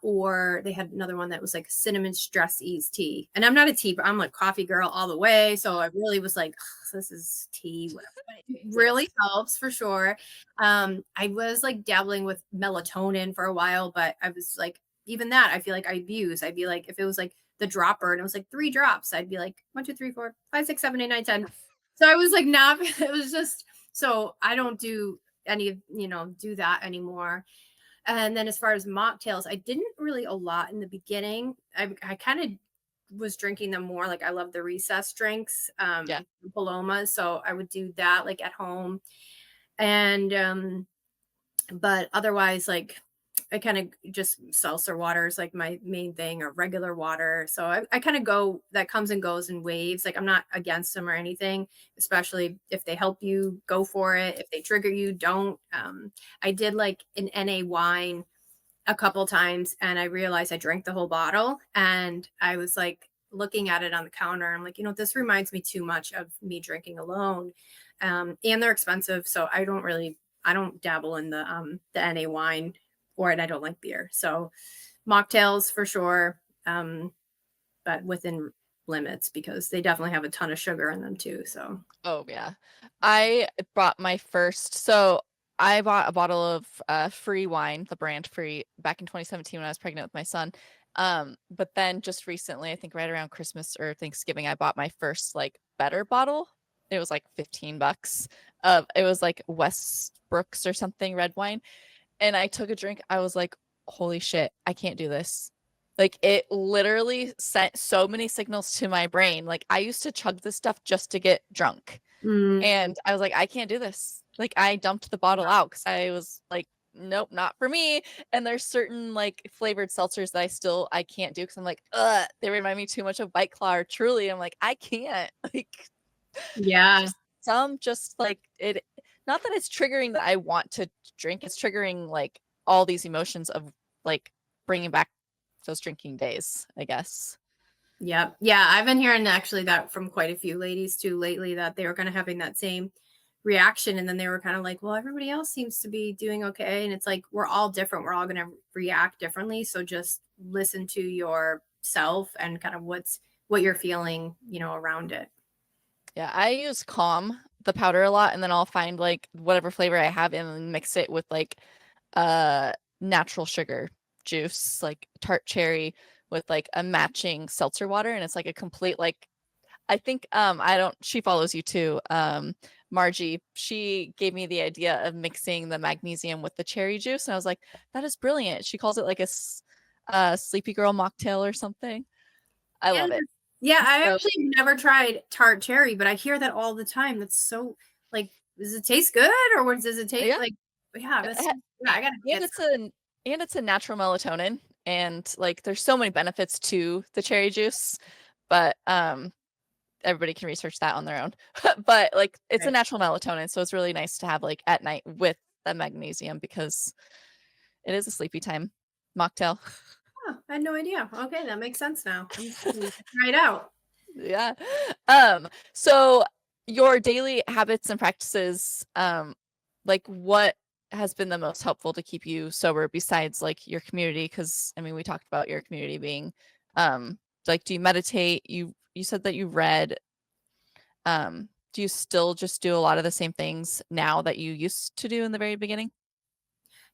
or they had another one that was, like, cinnamon stress ease tea, and I'm not a tea, but I'm, like, coffee girl all the way, so I really was like, "Ugh, this is tea, whatever," but it really Yes. helps for sure. I was, like, dabbling with melatonin for a while, but I was, like even that, I feel like I abuse. I'd be like if it was, like, the dropper and it was, like, 3 drops, I'd be like, 1, 2, 3, 4, 5, 6, 7, 8, 9, 10. So I was like, not, it was just, so I don't do any of, do that anymore. And then as far as mocktails, I didn't really a lot in the beginning. I kind of was drinking them more. Like I love the recess drinks, Yeah. Palomas. So I would do that like at home. And but otherwise, like I kind of just seltzer water is like my main thing, or regular water. So I kind of go, that comes and goes in waves. Like I'm not against them or anything, especially if they help you, go for it. If they trigger you, don't. I did like an NA wine a couple times and I realized I drank the whole bottle and I was like looking at it on the counter. I'm like, this reminds me too much of me drinking alone. And they're expensive. So I don't dabble in the NA wine, and I don't like beer. So mocktails for sure. But within limits because they definitely have a ton of sugar in them too. So Oh yeah. I bought my first so I bought a bottle of free wine, the brand free, back in 2017 when I was pregnant with my son. But then just recently, I think right around Christmas or Thanksgiving, I bought my first like better bottle. It was like 15 bucks. It was like Westbrook's or something red wine. And I took a drink. I was like, holy shit, I can't do this. Like it literally sent so many signals to my brain. Like I used to chug this stuff just to get drunk. mm, And I was like, I can't do this. Like I dumped the bottle out because I was like, nope, not for me. And there's certain like flavored seltzers that I can't do because I'm like, they remind me too much of White Claw or Truly. I'm like, I can't. Like yeah. just some just like it not that it's triggering that I want to drink, it's triggering like all these emotions of like bringing back those drinking days, I guess. Yep. Yeah, I've been hearing actually that from quite a few ladies too lately, that they were kind of having that same reaction. And then they were kind of like, well, everybody else seems to be doing okay. And it's like, we're all different. We're all going to react differently. So just listen to yourself and kind of what you're feeling, around it. Yeah, I use Calm, the powder a lot, and then I'll find like whatever flavor I have and then mix it with like uh natural sugar juice, like tart cherry with like a matching seltzer water. And it's like a complete like I think I don't she follows you too. Margie, she gave me the idea of mixing the magnesium with the cherry juice. And I was like, that is brilliant. She calls it like sleepy girl mocktail or something. I Yeah. love it. Yeah. I So actually never tried tart cherry, but I hear that all the time. That's so like, does it taste good, or what does it taste yeah, like? Yeah, it that's, ha- yeah, I gotta and get it's a natural melatonin, and like there's so many benefits to the cherry juice, but everybody can research that on their own. But like it's a some. natural melatonin, so it's really nice to have like at night with the magnesium because it is a sleepy time mocktail. Oh, I had no idea. Okay, that makes sense now. I'm gonna try it out. Yeah. So your daily habits and practices, like what has been the most helpful to keep you sober besides like your community? Because I mean, we talked about your community being, like, do you meditate? You said that you read. Do you still just do a lot of the same things now that you used to do in the very beginning?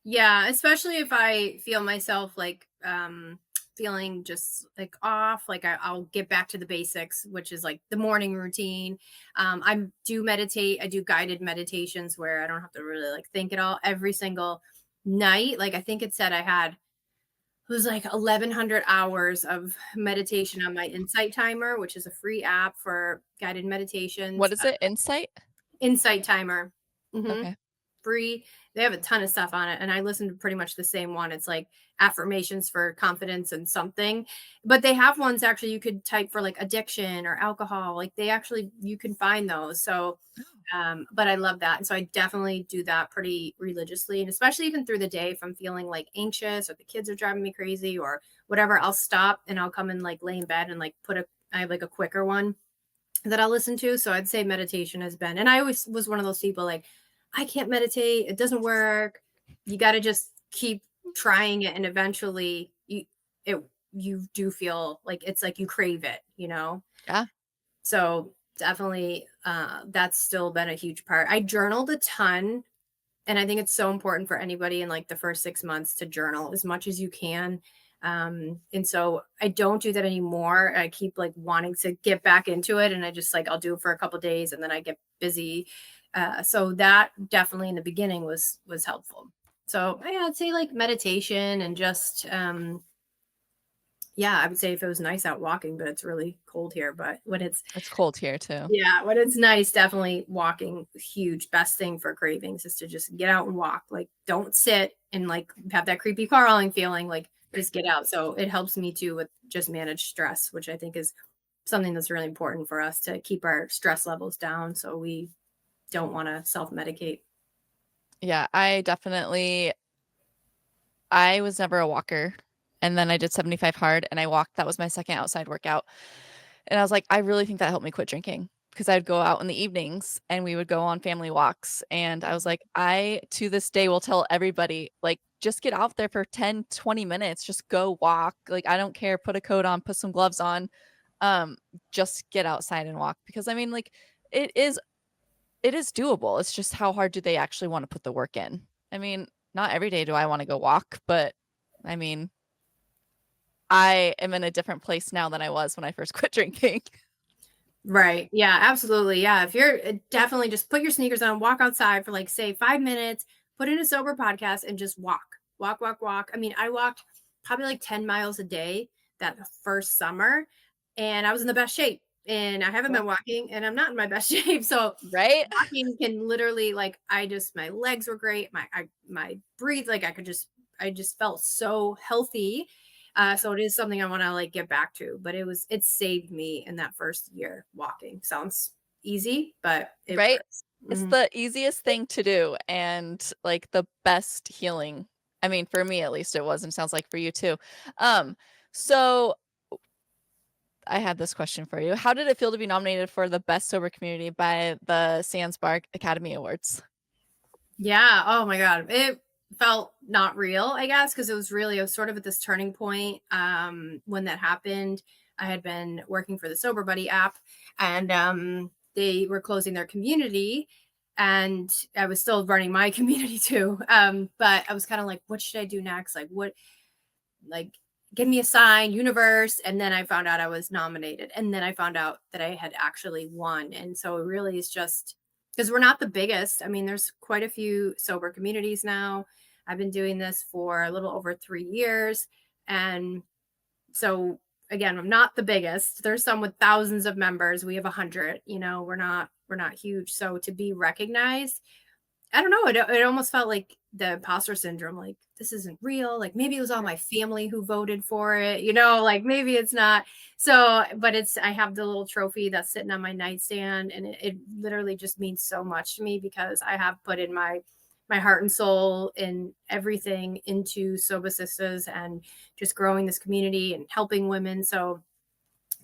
Yeah, especially if I feel myself like feeling just like off, like I'll get back to the basics, which is like the morning routine. I do meditate. I do guided meditations where I don't have to really like think at all every single night. Like I think it said I had it was like 1100 hours of meditation on my Insight Timer, which is a free app for guided meditations. What is it? Insight? Insight Timer. hmm Okay. Free. They have a ton of stuff on it, and I listen to pretty much the same one. It's like affirmations for confidence and something, but they have ones actually you could type for like addiction or alcohol. Like they actually you can find those. So but I love that. And so I definitely do that pretty religiously. And especially even through the day, if I'm feeling like anxious or the kids are driving me crazy or whatever, I'll stop and I'll come and like lay in bed and like I have like a quicker one that I'll listen to. So I'd say meditation has been, and I always was one of those people like, I can't meditate. It doesn't work. You got to just keep trying it. And eventually it, you do feel like it's like you crave it, you know? Yeah. So definitely, that's still been a huge part. I journaled a ton, and I think it's so important for anybody in like the first 6 months to journal as much as you can. And so I don't do that anymore. I keep like wanting to get back into it, and I just like I'll do it for a couple days, and then I get busy. So that definitely in the beginning was helpful. So yeah, I'd say like meditation and just yeah, I would say if it was nice out walking, but it's really cold here. But when it's It's cold here too. yeah, when it's nice, definitely walking huge. Best thing for cravings is to just get out and walk. Like don't sit and like have that creepy crawling feeling. Like just get out. So it helps me too with just manage stress, which I think is something that's really important for us to keep our stress levels down so we don't want to self-medicate. Yeah, I was never a walker. And then I did 75 hard and I walked. That was my second outside workout. And I was like, I really think that helped me quit drinking because I'd go out in the evenings and we would go on family walks. And I was like, I to this day will tell everybody, like, just get out there for 10, 20 minutes. Just go walk. Like, I don't care. Put a coat on, put some gloves on. Um, just get outside and walk. Because I mean, like, it is it is doable. It's just how hard do they actually want to put the work in? I mean, not every day do I want to go walk, but I mean, I am in a different place now than I was when I first quit drinking. Right. Yeah, absolutely. Yeah. If you're definitely just put your sneakers on, walk outside for like, say, 5 minutes, put in a sober podcast and just walk, walk, walk, walk. I mean, I walked probably like 10 miles a day that first summer, and I was in the best shape. And I haven't been walking and I'm not in my best shape. So Right? walking can literally like my legs were great. My breathe, like I just felt so healthy. So it is something I want to like get back to, but it saved me in that first year walking. Sounds easy, but it Right? works. It's Mhm. the easiest thing to do and, like, the best healing. I mean, for me, at least it was, and sounds like for you too. So I had this question for you. How did it feel to be nominated for the Best Sober Community by the Sandspark Academy Awards? Yeah. Oh my God. It felt not real, I guess, because I was sort of at this turning point when that happened. I had been working for the Sober Buddy app, and they were closing their community, and I was still running my community too. But I was kind of like, what should I do next? Like, like, give me a sign, universe. And then I found out I was nominated. And then I found out that I had actually won. And so it really is just because we're not the biggest. I mean, there's quite a few sober communities now. I've been doing this for a little over 3 years. And so again, I'm not the biggest. There's some with thousands of members. We have 100, we're not huge. So to be recognized, I don't know. It almost felt like the imposter syndrome. Like this isn't real. Like maybe it was all my family who voted for it. Like maybe it's not. So, but I have the little trophy that's sitting on my nightstand, and it literally just means so much to me because I have put in my heart and soul and everything into Soba Sisters and just growing this community and helping women. So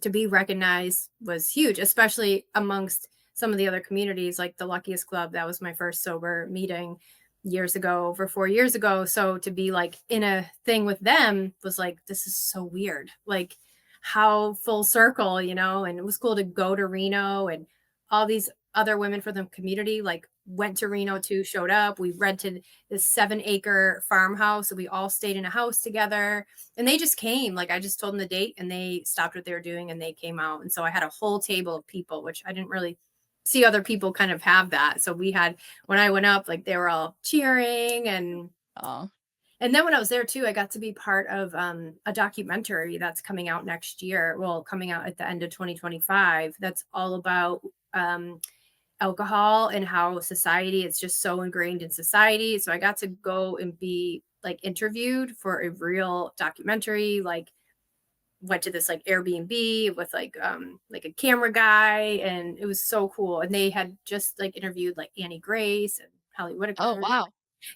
to be recognized was huge, especially amongst some of the other communities like the Luckiest Club. That was my first sober meeting years ago, over 4 years ago. So to be like in a thing with them was like, this is so weird. Like how full circle, and it was cool to go to Reno, and all these other women from the community like went to Reno too, showed up. We rented this 7-acre farmhouse. So we all stayed in a house together, and they just came. Like I just told them the date and they stopped what they were doing and they came out. And so I had a whole table of people, which I didn't really see other people kind of have that. So we had, when I went up, like they were all cheering. Oh, And then when I was there too, I got to be part of a documentary that's coming out next year. Well, coming out at the end of 2025. That's all about alcohol and how society, it's just so ingrained in society. So I got to go and be like interviewed for a real documentary, like went to this like Airbnb with like a camera guy, and it was so cool. And they had just like interviewed like Annie Grace and Holly Oh, Whitaker. wow.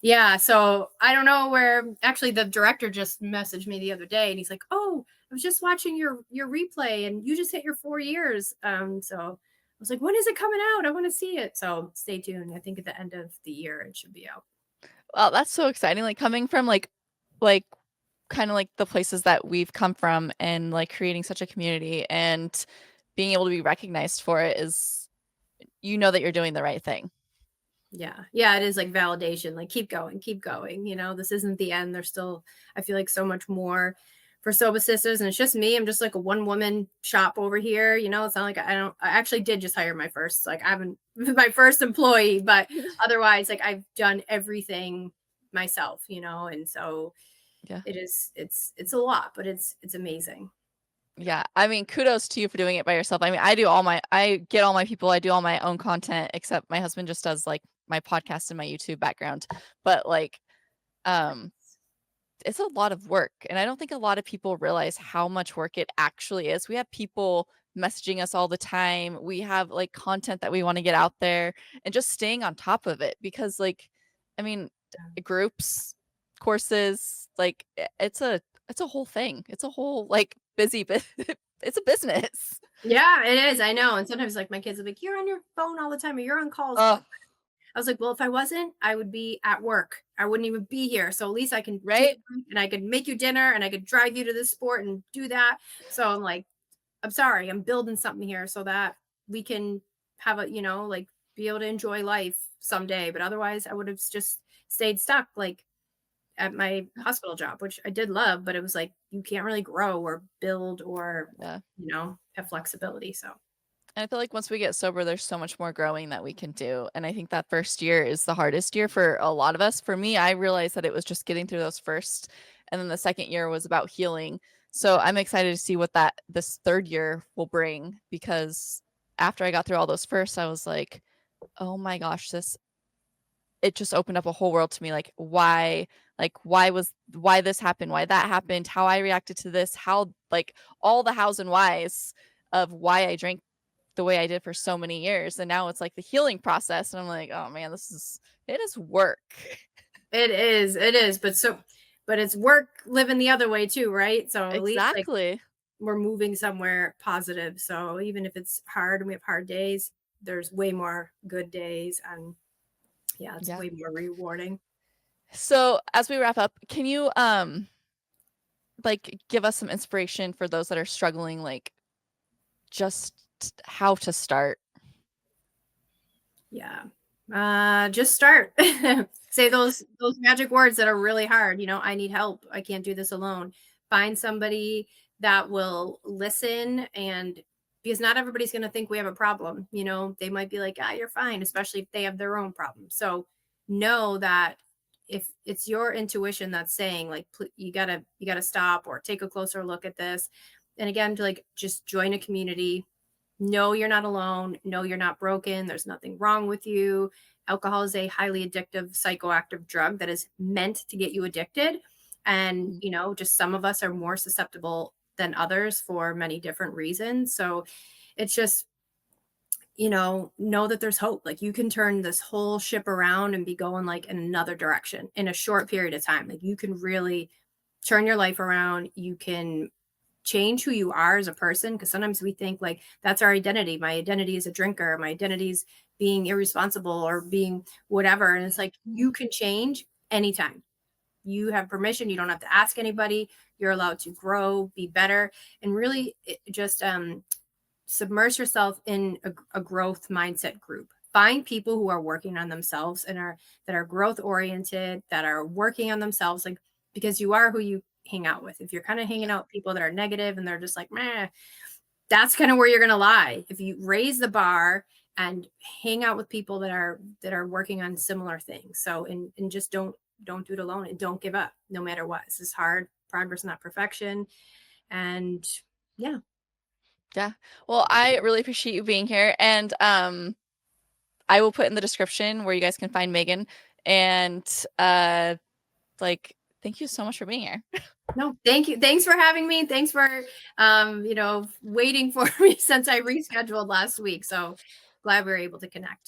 Yeah, so I don't know where, actually the director just messaged me the other day and he's like, "Oh, I was just watching your replay and you just hit your 4 years." So I was like, "When is it coming out? I want to see it." So stay tuned. I think at the end of the year it should be out. Well, that's so exciting, like, coming from, like, kinda like the places that we've come from and, like, creating such a community and being able to be recognized for it is you know that you're doing the right thing. Yeah. Yeah, it is like validation, like keep going, this isn't the end. There's still, I feel like, so much more for Soba Sisters, and it's just me. I'm just like a one woman shop over here, it's not like I actually did just hire my first, like I haven't my first employee, but otherwise like I've done everything myself, and so Yeah. it's a lot, but it's amazing. Yeah, I mean, kudos to you for doing it by yourself. I mean, I get all my people, I do all my own content, except my husband just does, like, my podcast and my YouTube background, but, like, um, it's a lot of work, and I don't think a lot of people realize how much work it actually is. We have people messaging us all the time, we have, like, content that we wanna get out there, and just staying on top of it because, like, I mean, groups, courses, like, it's a whole thing. It's a whole, like, busy bit it's a business. Yeah, it is. I know. And sometimes like my kids are like, "You're on your phone all the time or you're on calls all the Oh, time." I was like, "Well, if I wasn't, I would be at work. I wouldn't even be here. So at least I can take right? a break and I could make you dinner and I could drive you to this sport and do that." So I'm like, "I'm sorry. I'm building something here so that we can have a, like be able to enjoy life someday. But otherwise, I would have just stayed stuck like at my hospital job, which I did love, but it was like you can't really grow or build or, Yeah. have flexibility." So And I feel like once we get sober, there's so much more growing that we can do, and I think that first year is the hardest year for a lot of us. For me, I realized that it was just getting through those first, and then the second year was about healing. So I'm excited to see what this third year will bring because after I got through all those first, I was like, "Oh my gosh, this it just opened up a whole world to me, why this happened, why that happened, how I reacted to this, how like all the hows and whys of why I drank the way I did for so many years, and now it's like the healing process, and I'm like, "Oh man, it is work." it is, but it's work living the other way too, right? So at least like Exactly. we're moving somewhere positive. So even if it's hard and we have hard days, there's way more good days, and yeah, it's Yeah. way more rewarding. So, as we wrap up, can you, like, give us some inspiration for those that are struggling, like, just how to start? Yeah. Just start. Say those magic words that are really hard, "I need help. I can't do this alone." Find somebody that will listen, and because not everybody's going to think we have a problem, they might be like, "Ah, you're fine," especially if they have their own problem. So know that if it's your intuition that's saying like, you got to stop or take a closer look at this. And again, to like just join a community. No, you're not alone. No, you're not broken. There's nothing wrong with you. Alcohol is a highly addictive psychoactive drug that is meant to get you addicted. And, Mm, just some of us are more susceptible than others for many different reasons. So it's just, know that there's hope. Like you can turn this whole ship around and be going like in another direction in a short period of time. Like you can really turn your life around. You can change who you are as a person, because sometimes we think like that's our identity. My identity is a drinker, my identity is being irresponsible or being whatever, and it's like you can change anytime. You have permission. You don't have to ask anybody. You're allowed to grow, be better, and really just submerge yourself in a growth mindset group. Find people who are working on themselves and that are growth oriented, that are working on themselves, like because you are who you hang out with. If you're kind of hanging out with people that are negative and they're just like, meh, that's kind of where you're gonna lie. If you raise the bar and hang out with people that are working on similar things. So and just don't do it alone and don't give up no matter what. This is hard. Progress, not perfection. And yeah. yeah. Well, I really appreciate you being here, and, I will put in the description where you guys can find Megan. And like, thank you so much for being here. No, thank you. Thanks for having me. Thanks for waiting for me since I rescheduled last week. So glad we were able to connect.